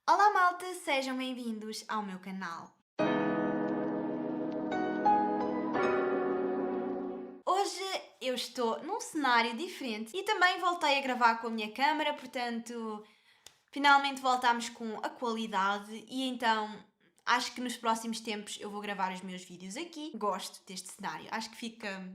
Olá malta, sejam bem-vindos ao meu canal. Hoje eu estou num cenário diferente e também voltei a gravar com a minha câmera, portanto, finalmente voltámos com a qualidade e então acho que nos próximos tempos eu vou gravar os meus vídeos aqui. Gosto deste cenário, acho que fica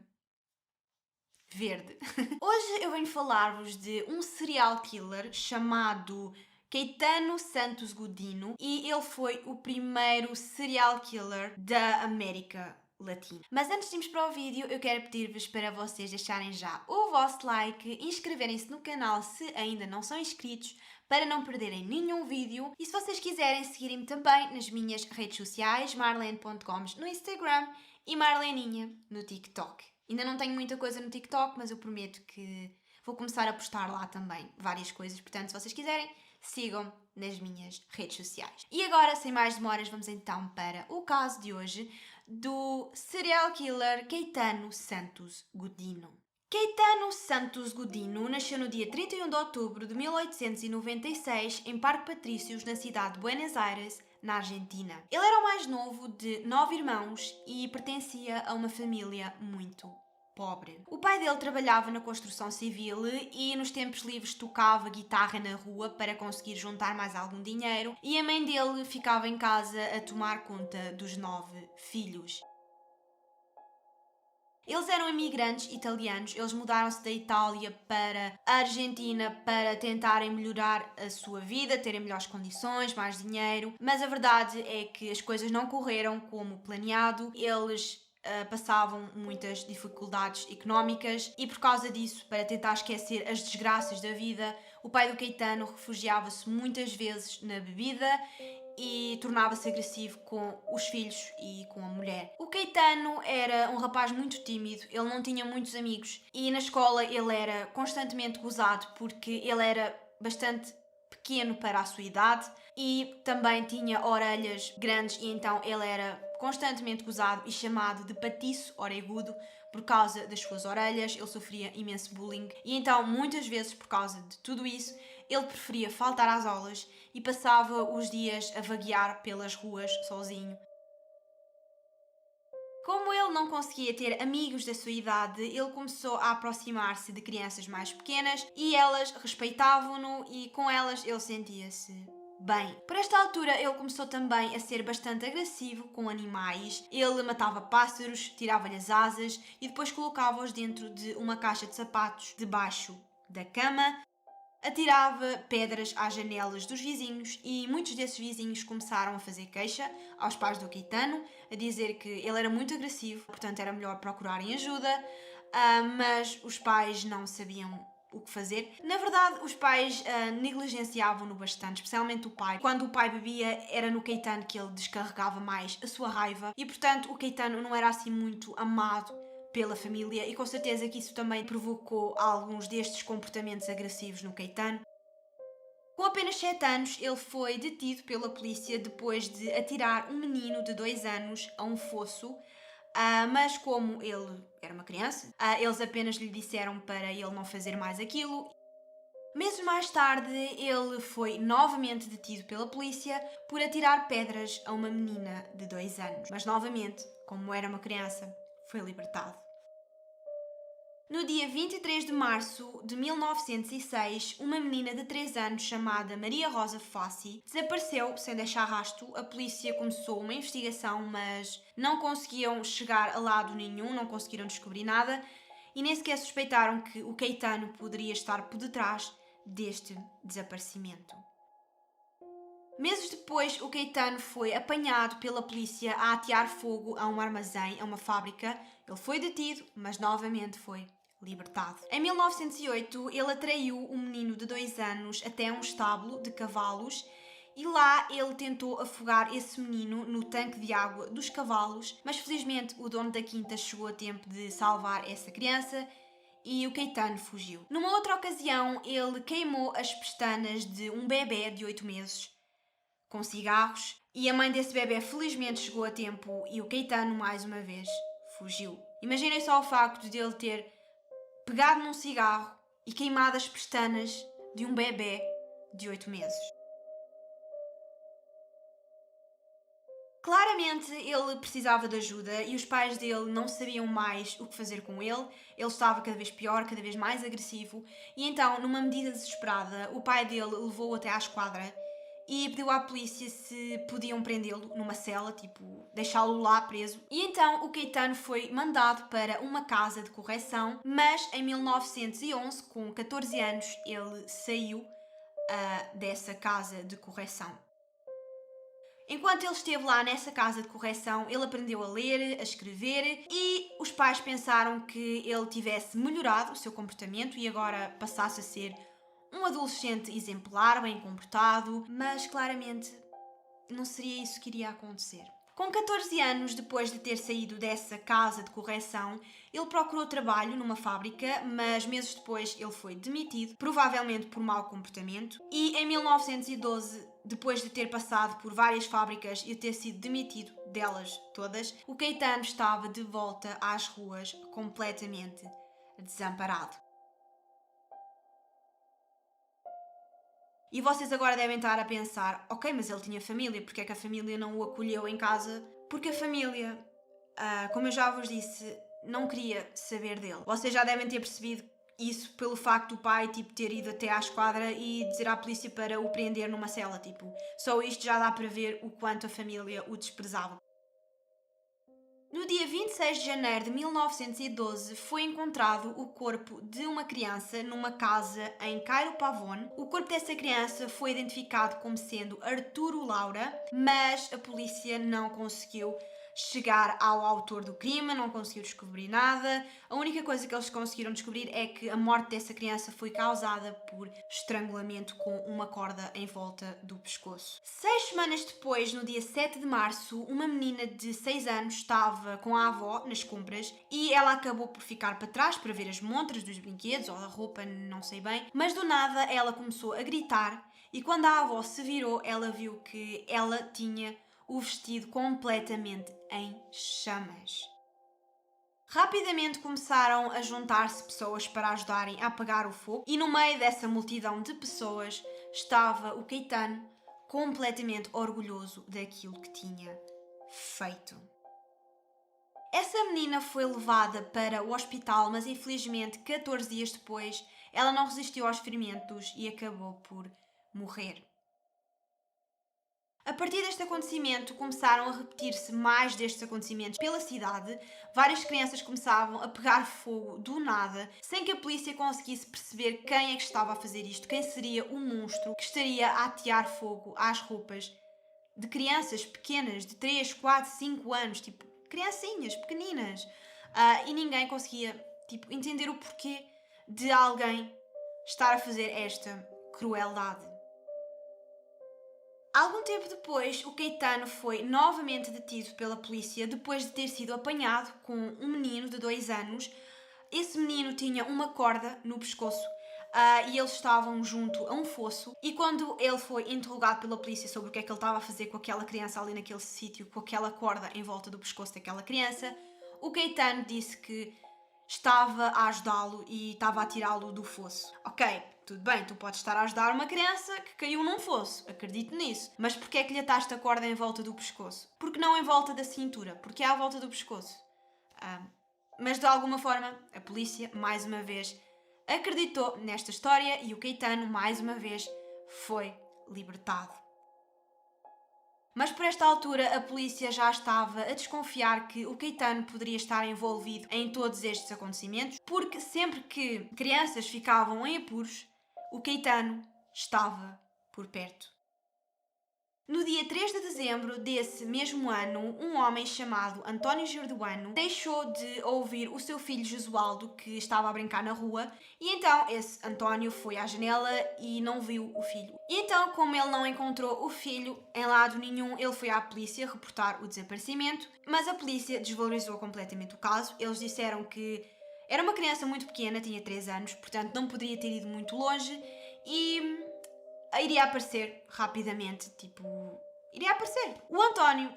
verde. Hoje eu venho falar-vos de um serial killer chamado Caetano Santos Godinho e ele foi o primeiro serial killer da América Latina. Mas antes de irmos para o vídeo, eu quero pedir-vos para vocês deixarem já o vosso like, inscreverem-se no canal se ainda não são inscritos, para não perderem nenhum vídeo. E se vocês quiserem, seguirem-me também nas minhas redes sociais, marlene.comes no Instagram e Marleninha no TikTok. Ainda não tenho muita coisa no TikTok, mas eu prometo que vou começar a postar lá também várias coisas. Portanto, se vocês quiserem, sigam nas minhas redes sociais. E agora, sem mais demoras, vamos então para o caso de hoje do serial killer Caetano Santos Godinho. Caetano Santos Godinho nasceu no dia 31 de outubro de 1896 em Parque Patrícios, na cidade de Buenos Aires, na Argentina. Ele era o mais novo de 9 irmãos e pertencia a uma família muito pobre. O pai dele trabalhava na construção civil e nos tempos livres tocava guitarra na rua para conseguir juntar mais algum dinheiro, e a mãe dele ficava em casa a tomar conta dos 9 filhos. Eles eram imigrantes italianos, eles mudaram-se da Itália para a Argentina para tentarem melhorar a sua vida, terem melhores condições, mais dinheiro, mas a verdade é que as coisas não correram como planeado. Eles passavam muitas dificuldades económicas e por causa disso, para tentar esquecer as desgraças da vida, o pai do Caetano refugiava-se muitas vezes na bebida e tornava-se agressivo com os filhos e com a mulher. O Caetano era um rapaz muito tímido, ele não tinha muitos amigos e na escola ele era constantemente gozado porque ele era bastante pequeno para a sua idade e também tinha orelhas grandes, e então ele era constantemente gozado e chamado de patiço oregudo por causa das suas orelhas. Ele sofria imenso bullying e então muitas vezes, por causa de tudo isso, ele preferia faltar às aulas e passava os dias a vaguear pelas ruas sozinho. Como ele não conseguia ter amigos da sua idade, ele começou a aproximar-se de crianças mais pequenas e elas respeitavam-no e com elas ele sentia-se bem. Por esta altura ele começou também a ser bastante agressivo com animais. Ele matava pássaros, tirava-lhe as asas e depois colocava-os dentro de uma caixa de sapatos debaixo da cama. Atirava pedras às janelas dos vizinhos e muitos desses vizinhos começaram a fazer queixa aos pais do Caetano, a dizer que ele era muito agressivo, portanto era melhor procurarem ajuda, mas os pais não sabiam o que fazer. Na verdade, os pais negligenciavam-no bastante, especialmente o pai. Quando o pai bebia, era no Caetano que ele descarregava mais a sua raiva e, portanto, o Caetano não era assim muito amado pela família e com certeza que isso também provocou alguns destes comportamentos agressivos no Caetano. Com apenas 7 anos, ele foi detido pela polícia depois de atirar um menino de 2 anos a um fosso, mas como ele era uma criança, eles apenas lhe disseram para ele não fazer mais aquilo. Meses mais tarde, ele foi novamente detido pela polícia por atirar pedras a uma menina de 2 anos, mas novamente, como era uma criança, foi libertado. No dia 23 de março de 1906, uma menina de 3 anos chamada Maria Rosa Fassi desapareceu sem deixar rastro. A polícia começou uma investigação, mas não conseguiam chegar a lado nenhum, não conseguiram descobrir nada e nem sequer suspeitaram que o Caetano poderia estar por detrás deste desaparecimento. Meses depois, o Caetano foi apanhado pela polícia a atear fogo a um armazém, a uma fábrica. Ele foi detido, mas novamente foi libertado. Em 1908, ele atraiu um menino de 2 anos até um estábulo de cavalos e lá ele tentou afogar esse menino no tanque de água dos cavalos, mas felizmente o dono da quinta chegou a tempo de salvar essa criança e o Caetano fugiu. Numa outra ocasião, ele queimou as pestanas de um bebê de 8 meses com cigarros e a mãe desse bebê felizmente chegou a tempo e o Caetano mais uma vez fugiu. Imaginem só o facto de ele ter pegado num cigarro e queimado as pestanas de um bebê de 8 meses. Claramente ele precisava de ajuda e os pais dele não sabiam mais o que fazer com ele. Ele estava cada vez pior, cada vez mais agressivo, e então, numa medida desesperada, o pai dele levou-o até à esquadra e pediu à polícia se podiam prendê-lo numa cela, tipo, deixá-lo lá preso. E então o Caetano foi mandado para uma casa de correção, mas em 1911, com 14 anos, ele saiu dessa casa de correção. Enquanto ele esteve lá nessa casa de correção, ele aprendeu a ler, a escrever e os pais pensaram que ele tivesse melhorado o seu comportamento e agora passasse a ser um adolescente exemplar, bem comportado, mas claramente não seria isso que iria acontecer. Com 14 anos, depois de ter saído dessa casa de correção, ele procurou trabalho numa fábrica, mas meses depois ele foi demitido, provavelmente por mau comportamento, e em 1912, depois de ter passado por várias fábricas e ter sido demitido delas todas, o Caetano estava de volta às ruas completamente desamparado. E vocês agora devem estar a pensar, ok, mas ele tinha família, porque é que a família não o acolheu em casa? Porque a família, como eu já vos disse, não queria saber dele. Vocês já devem ter percebido isso pelo facto do pai, tipo, ter ido até à esquadra e dizer à polícia para o prender numa cela, tipo. Só isto já dá para ver o quanto a família o desprezava. No dia 26 de janeiro de 1912 foi encontrado o corpo de uma criança numa casa em Cairo Pavone. O corpo dessa criança foi identificado como sendo Arturo Laura, mas a polícia não conseguiu chegar ao autor do crime, não conseguiu descobrir nada. A única coisa que eles conseguiram descobrir é que a morte dessa criança foi causada por estrangulamento com uma corda em volta do pescoço. 6 semanas depois, no dia 7 de março, uma menina de 6 anos estava com a avó nas compras e ela acabou por ficar para trás para ver as montras dos brinquedos ou da roupa, não sei bem, mas do nada ela começou a gritar e quando a avó se virou, ela viu que ela tinha o vestido completamente em chamas. Rapidamente começaram a juntar-se pessoas para ajudarem a apagar o fogo e no meio dessa multidão de pessoas estava o Caetano completamente orgulhoso daquilo que tinha feito. Essa menina foi levada para o hospital, mas infelizmente 14 dias depois ela não resistiu aos ferimentos e acabou por morrer. A partir deste acontecimento, começaram a repetir-se mais destes acontecimentos pela cidade. Várias crianças começavam a pegar fogo do nada, sem que a polícia conseguisse perceber quem é que estava a fazer isto, quem seria o monstro que estaria a atear fogo às roupas de crianças pequenas, de 3, 4, 5 anos, tipo, criancinhas pequeninas. E ninguém conseguia, tipo, entender o porquê de alguém estar a fazer esta crueldade. Algum tempo depois, o Caetano foi novamente detido pela polícia depois de ter sido apanhado com um menino de 2 anos. Esse menino tinha uma corda no pescoço e eles estavam junto a um fosso. E quando ele foi interrogado pela polícia sobre o que é que ele estava a fazer com aquela criança ali naquele sítio, com aquela corda em volta do pescoço daquela criança, o Caetano disse que estava a ajudá-lo e estava a tirá-lo do fosso. Ok, tudo bem, tu podes estar a ajudar uma criança que caiu num fosso, acredito nisso. Mas porquê é que lhe ataste a corda em volta do pescoço? Porque não em volta da cintura? Porque é à volta do pescoço. Mas de alguma forma, a polícia, mais uma vez, acreditou nesta história e o Caetano, mais uma vez, foi libertado. Mas por esta altura a polícia já estava a desconfiar que o Caetano poderia estar envolvido em todos estes acontecimentos, porque sempre que crianças ficavam em apuros, o Caetano estava por perto. No dia 3 de dezembro desse mesmo ano, um homem chamado António Gerduano deixou de ouvir o seu filho Jesualdo, que estava a brincar na rua, e então esse António foi à janela e não viu o filho. E então, como ele não encontrou o filho em lado nenhum, ele foi à polícia reportar o desaparecimento, mas a polícia desvalorizou completamente o caso. Eles disseram que era uma criança muito pequena, tinha 3 anos, portanto não poderia ter ido muito longe e iria aparecer rapidamente, tipo, iria aparecer. O António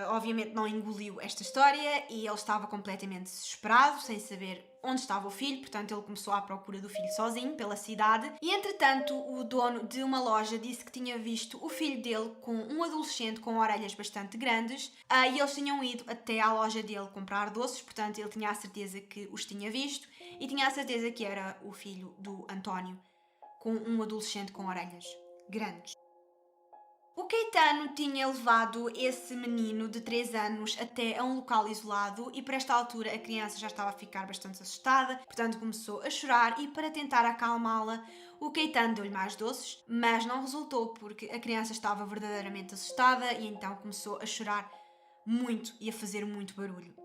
obviamente não engoliu esta história e ele estava completamente desesperado, sem saber onde estava o filho, portanto ele começou à procura do filho sozinho pela cidade e entretanto o dono de uma loja disse que tinha visto o filho dele com um adolescente com orelhas bastante grandes e eles tinham ido até à loja dele comprar doces, portanto ele tinha a certeza que os tinha visto e tinha a certeza que era o filho do António com um adolescente com orelhas grandes. O Caetano tinha levado esse menino de 3 anos até a um local isolado e por esta altura a criança já estava a ficar bastante assustada, portanto começou a chorar e para tentar acalmá-la, o Caetano deu-lhe mais doces, mas não resultou porque a criança estava verdadeiramente assustada e então começou a chorar muito e a fazer muito barulho.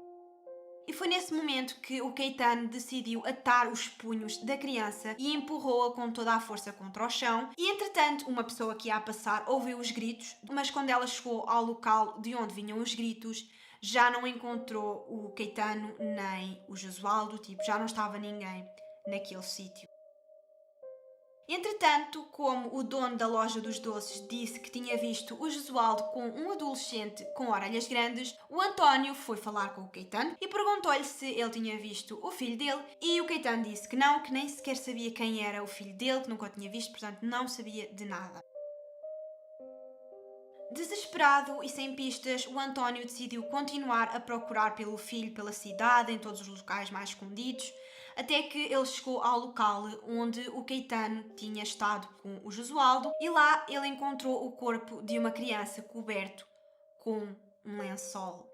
E foi nesse momento que o Caetano decidiu atar os punhos da criança e empurrou-a com toda a força contra o chão. E entretanto, uma pessoa que ia a passar ouviu os gritos, mas quando ela chegou ao local de onde vinham os gritos, já não encontrou o Caetano nem o Josualdo, já não estava ninguém naquele sítio. Entretanto, como o dono da loja dos doces disse que tinha visto o Jesualdo com um adolescente com orelhas grandes, o António foi falar com o Caetano e perguntou-lhe se ele tinha visto o filho dele e o Caetano disse que não, que nem sequer sabia quem era o filho dele, que nunca o tinha visto, portanto não sabia de nada. Desesperado e sem pistas, o António decidiu continuar a procurar pelo filho pela cidade, em todos os locais mais escondidos, até que ele chegou ao local onde o Caetano tinha estado com o Josualdo e lá ele encontrou o corpo de uma criança coberto com um lençol.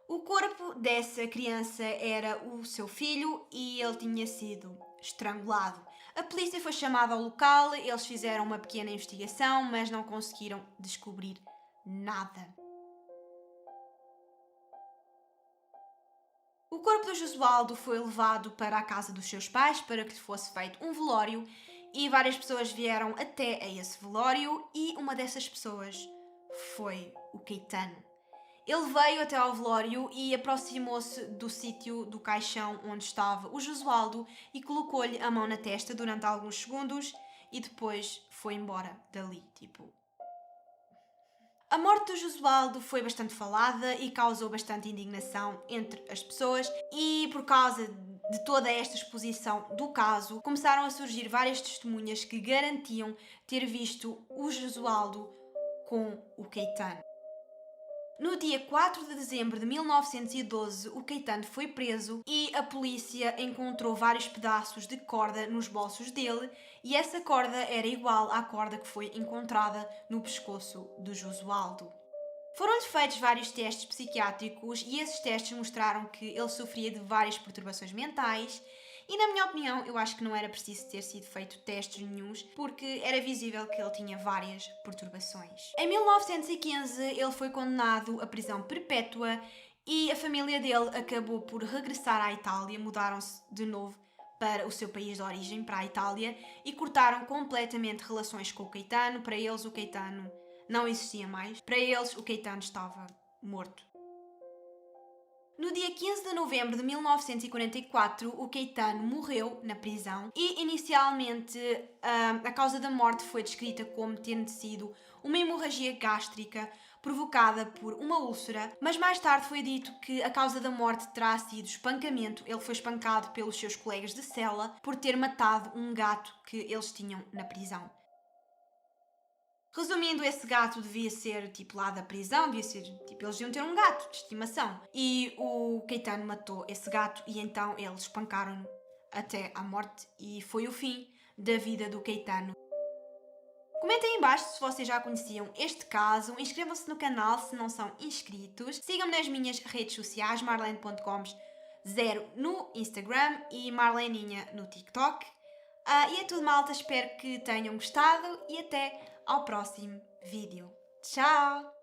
O corpo dessa criança era o seu filho e ele tinha sido estrangulado. A polícia foi chamada ao local, eles fizeram uma pequena investigação, mas não conseguiram descobrir nada. O corpo do Josualdo foi levado para a casa dos seus pais para que lhe fosse feito um velório e várias pessoas vieram até a esse velório e uma dessas pessoas foi o Caetano. Ele veio até ao velório e aproximou-se do sítio do caixão onde estava o Josualdo e colocou-lhe a mão na testa durante alguns segundos e depois foi embora dali, A morte do Josualdo foi bastante falada e causou bastante indignação entre as pessoas e por causa de toda esta exposição do caso, começaram a surgir várias testemunhas que garantiam ter visto o Josualdo com o Caetano. No dia 4 de dezembro de 1912, o Caetano foi preso e a polícia encontrou vários pedaços de corda nos bolsos dele e essa corda era igual à corda que foi encontrada no pescoço do Josualdo. Foram-lhe feitos vários testes psiquiátricos e esses testes mostraram que ele sofria de várias perturbações mentais e, na minha opinião, eu acho que não era preciso ter sido feito testes nenhuns porque era visível que ele tinha várias perturbações. Em 1915, ele foi condenado à prisão perpétua e a família dele acabou por regressar à Itália, mudaram-se de novo para o seu país de origem, para a Itália, e cortaram completamente relações com o Caetano. Para eles, o Caetano não existia mais. Para eles, o Caetano estava morto. No dia 15 de novembro de 1944, o Caetano morreu na prisão e, inicialmente, a causa da morte foi descrita como tendo sido uma hemorragia gástrica provocada por uma úlcera, mas mais tarde foi dito que a causa da morte terá sido espancamento. Ele foi espancado pelos seus colegas de cela por ter matado um gato que eles tinham na prisão. Resumindo, esse gato devia ser lá da prisão, eles deviam ter um gato de estimação. E o Caetano matou esse gato e então eles espancaram-no até à morte e foi o fim da vida do Caetano. Comentem em baixo se vocês já conheciam este caso, inscrevam-se no canal se não são inscritos, sigam-me nas minhas redes sociais, marlene.comes0 no Instagram e marleninha no TikTok. E é tudo, malta, espero que tenham gostado e até ao próximo vídeo. Tchau!